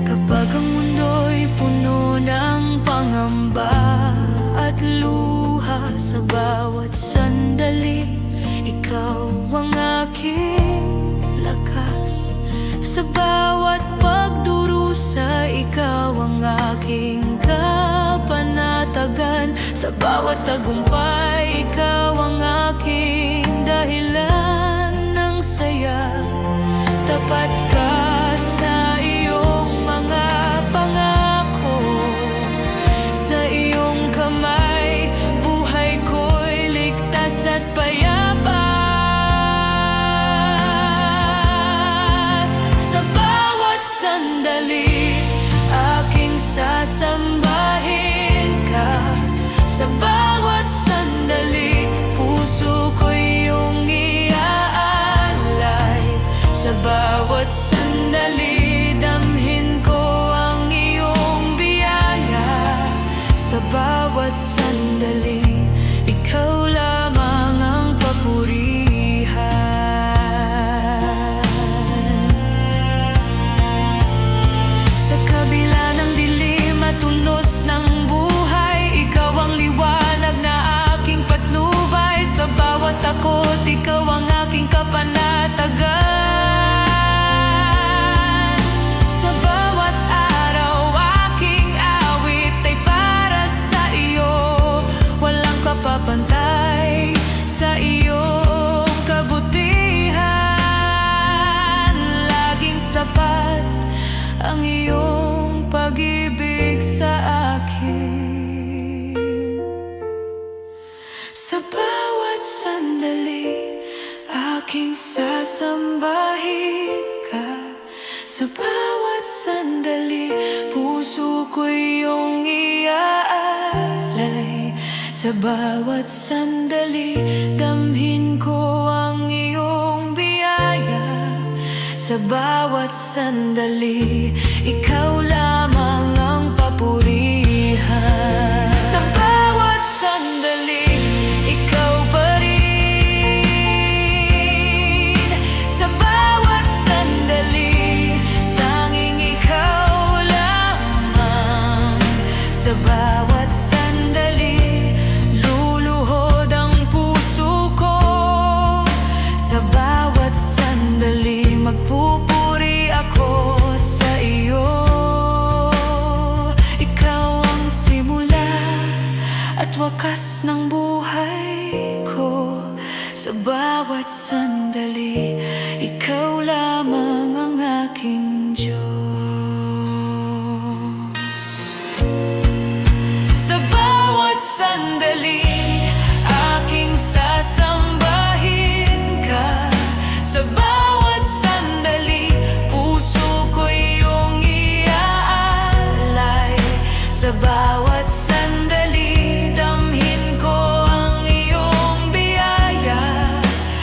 Kapag ang mundo'y puno ng pangamba at luha, sa bawat sandali, ikaw ang aking lakas. Sa bawat pagdurusa, ikaw ang aking kapanatagan. Sa bawat tagumpay, ikaw ang aking dahilan ng saya. Tapat ka sa iyong mga pangako. Sa iyong kamay, buhay ko'y ligtas at payapa. Sandali, aking sasambahin ka. Sa bawat sandali, puso ko iyong iaalay. Sa bawat sandali, damhin ko ang iyong biyaya. Sa bawat sandali, ikaw lamang ang papurihan. Tunos ng buhay, ikaw ang liwanag na aking patnubay. Sa bawat takot, ikaw ang aking kapanatagan. Sa bawat araw, aking awit ay para sa iyo. Walang kapapantay sa iyong kabutihan. Laging sapat ang iyong pag-ibig sa akin. Sa bawat sandali, aking sasambahin ka. Sa bawat sandali, puso ko iyong iaalay. Sa bawat sandali, damhin ko ang iyong biyaya. Sa bawat sandali, ikaw lamang ang papurihan. Sa bawat sandali, ikaw pa rin. Sa bawat sandali, tanging ikaw lamang. Sa bawat sandali, luluhod ang puso ko. Sa bawat sandali, magpupuri ako sa iyo. Ikaw ang simula at wakas ng buhay ko. Sa bawat sandali, ikaw lamang ang aking Diyos. Sa bawat sandali, aking sasambahin ka. Sa bawat sandali, puso ko iyong iaalay. Sa bawat sandali, damhin ko ang iyong biyaya.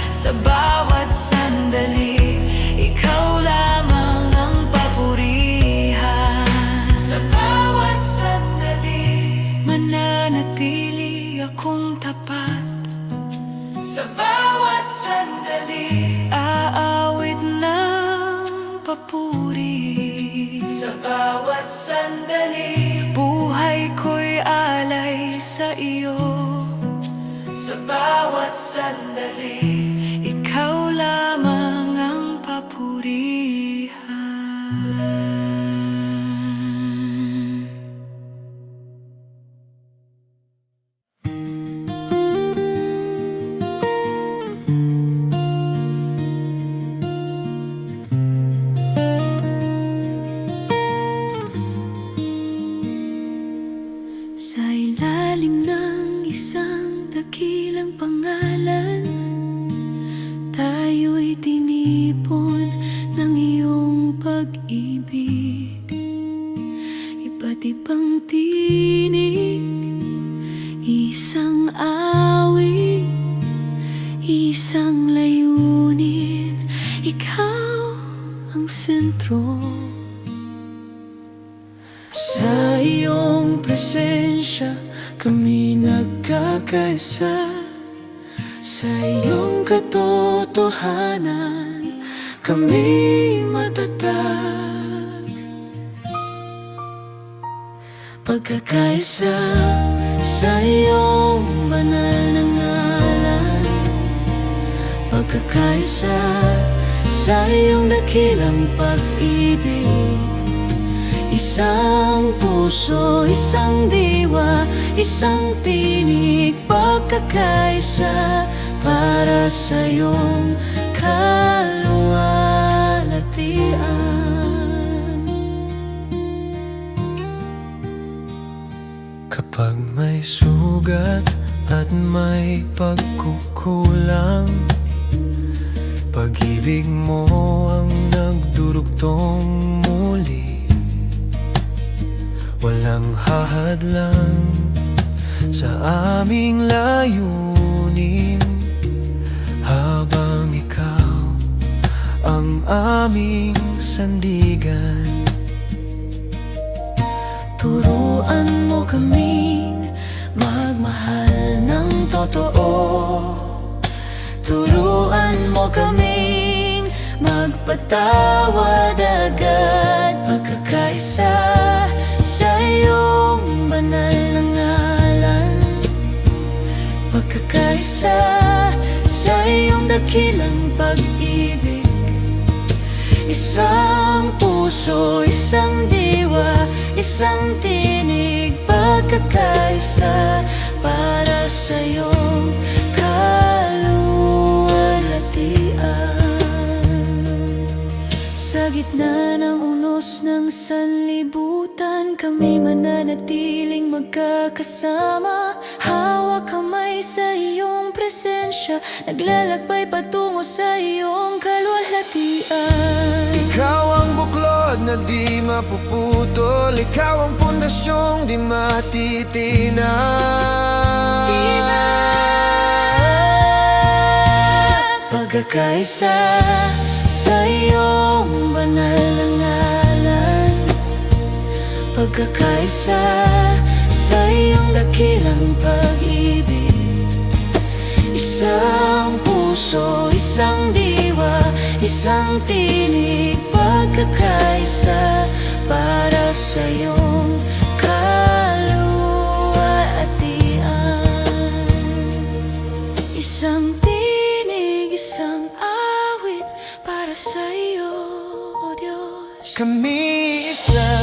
Sa bawat sandali, ikaw lamang ang papurihan. Sa bawat sandali, mananatili akong tapat. Sa bawat sandali, aawit ng papuri. bawat sandali. Buhay ko'y alay sa iyo. Sa bawat sandali, ikaw lamang ang papurihan. Sa ilalim ng isang dakilang pangalan, tayo'y tinipon ng iyong pag-ibig. Iba't ibang tinig, isang awit, isang layunin. Ikaw ang sentro. Sa iyong presensya kami nagkakaisa. Sa iyong katotohanan kami matatag. Pagkakaisa sa iyong banal na ngalan. Pagkakaisa sa iyong dakilang pag-ibig. Isang puso, isang diwa, isang tinig. Pagkakaisa para sa iyong kaluwalhatian. Kapag may sugat at may pagkukulang, pag-ibig mo ang nagdurugtong muli. Walang hahadlang sa aming layunin, habang ikaw ang aming sandigan. Turuan mo kaming magmahal ng totoo. Turuan mo kaming magpatawad agad. Pagkakaisa sa iyong banal na ngalan. Pagkakaisa sa iyong dakilang pag-ibig. Isang puso, isang diwa, isang tinig. Pagkakaisa para sa iyong kaluwalhatian. Sa gitna ng unos ng sanlibutan, kami mananatiling magkakasama. Hawak kamay sa iyong presensya, naglalakbay patungo sa iyong kaluwalhatian. Ikaw ang buklod na di mapuputol. Ikaw ang pundasyong di matitinag. Pagkakaisa sa iyong banal na ngalan. Pagkakaisa sa iyong dakilang pag-ibig. Isang puso, isang diwa, isang tinig. Pagkakaisa para sa iyong kaluwalhatian. Isang tinig, isang awit para sa iyo, O Diyos. Kami isa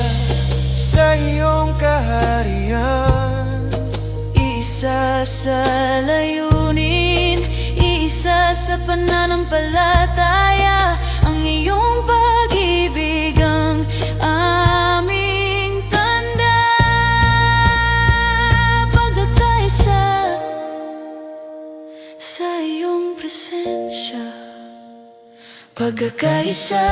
sa iyong kaharian. Iisa sa layunin, iisa sa pananampalataya. Ang iyong pag-ibig ang aming tanda. Pagkakaisa sa iyong presensya. Pagkakaisa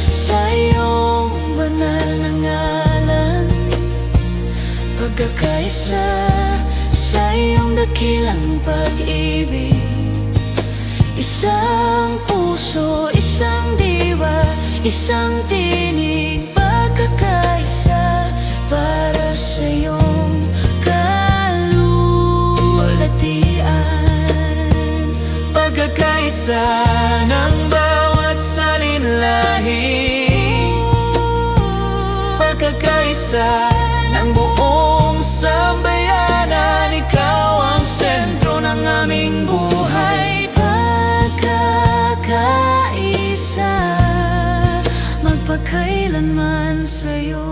sa iyong banal na ngalan. Pagkakaisa sa iyong dakilang pag-ibig. Isang puso, isang diwa, isang tinig. Pagkakaisa para sa iyong kaluwalhatian. Pagkakaisa ng bawat salinlahi. isa ng buong sambayanan. Ikaw ang sentro ng aming buhay. Pagkakaisa, magpakailanman sa'yo.